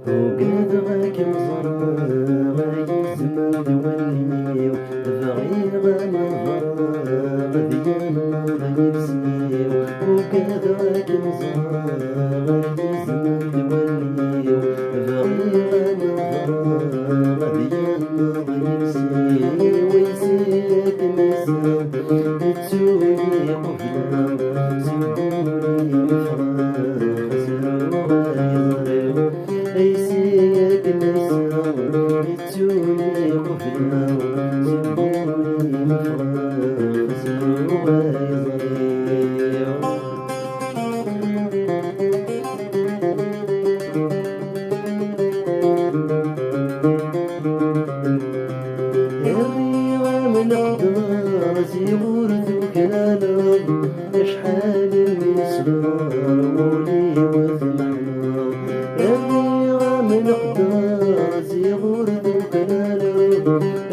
وقدرك مزرعة يزمن توليو ضغيرة مغرة ديال غيبسيو وقدرك مزرعة يزمن توليو ضغيرة مغرة ديال غيبسيو ويسيك مسام تسولي قفلة سبولي مفرخ سلوها يضرب ليسيك مسام تسولي قفلة سبولي مفرخ سلوها يضرب الريغة من قداسي ورثو كلام شحال المسرار مولي وثمحنا الريغة من قداسي ورثو كلام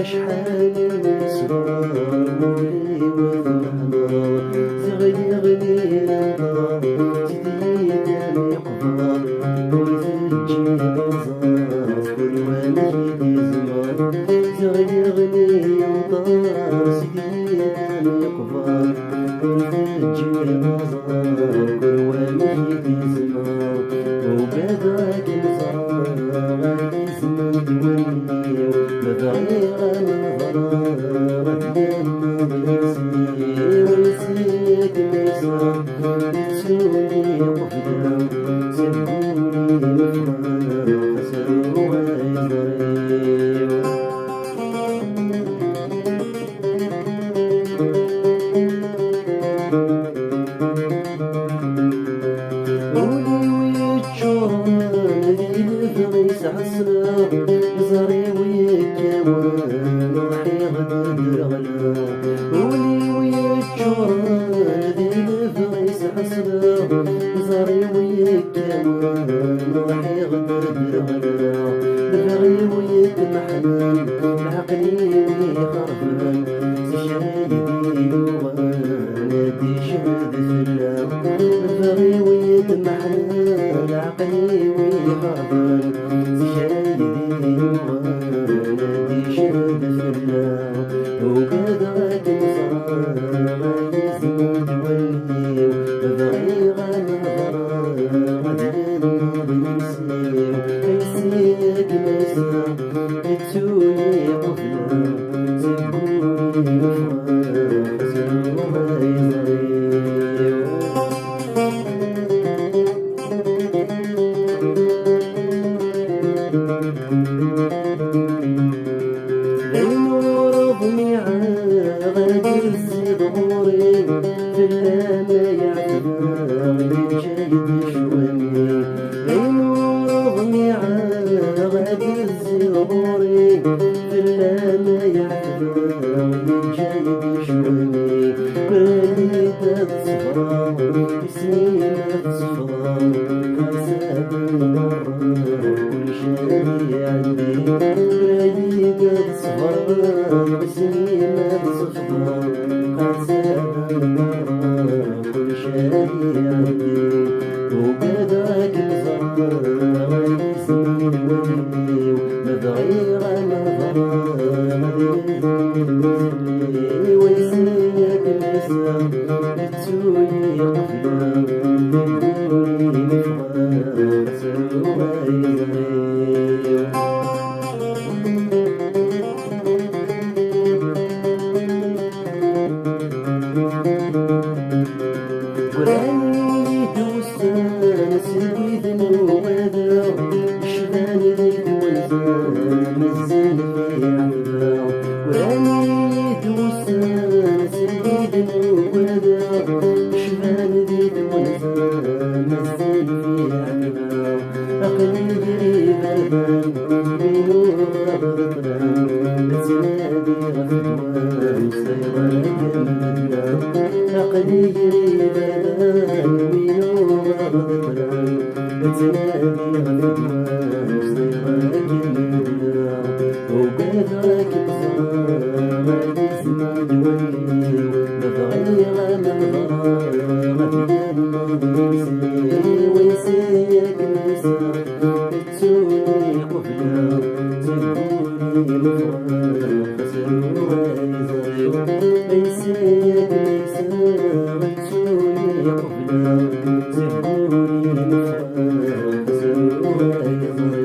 شحال المسرار مولي وثمحنا زغيغني النار جديد يقفى ويثلجي بزاز كل والد زمان زغيغني النار جديد يقفى ويثلجي بزاز كل والد زمان وبدرك الزرار يزمن توليو بضعيغة من غرارة ديال غيسي ويسيك مسام تسولي قفلة سبولي مفرخ سلوها يضرب قولي ويتشورن ذي الفغيس عسلا يزري ويكاوان راحي غدر غلا قولي ويتشورن ذي الفغيس عسلا يزري ويكاوان راحي غدر غلا الفغي ويتمحنن العقلي ويخرفن سشايدي وغنادي شهد فلا الفغي ويتمحنن العقلي ويخرفن سشايدي وغنادي شهد فلا وقدرك مصرارة يزمن توليو بضعيغة من غرارة ديال غيسيو يسيك مسام تسولي قفلة سبولي مفرخ سلوها النور ضميعة غادي الزغوري في اللامة يعتبر جايد شوامي النور ضميعة غادي الزغوري في اللامة يعتبر جايد شوامي وليدة صفرا بسنينة صفرا كاسات المرة كل شي عندي وليدة صفرا بسنينة صفرا كاسات المرة كل شي عندي وقدرك مزرعة يزمن توليو بضعيغة مغرة ويسيك مسام تسولي قفلة بقولي مفرخ سلوها يضرب وراني دوسان سيد الوغدا شبان ذيك وزان مزين في عبدا وراني دوسان سيد الوغدا شبان ذيك وزان مزين في عبدا عقلي قريب البان بنور غضبان بتنادي غفتوان سيران جنبنا عقلي قريب البان بنور غضبان بتنادي غفتوان سيران جنبنا وقدرك مزرعة يزمن توليو بضعيغة من غرارة ديال غيسي ويسيك مسام تسولي مفرق سنوائزة ليساك غتسولي قبلة زهوري مفرق سنوائزة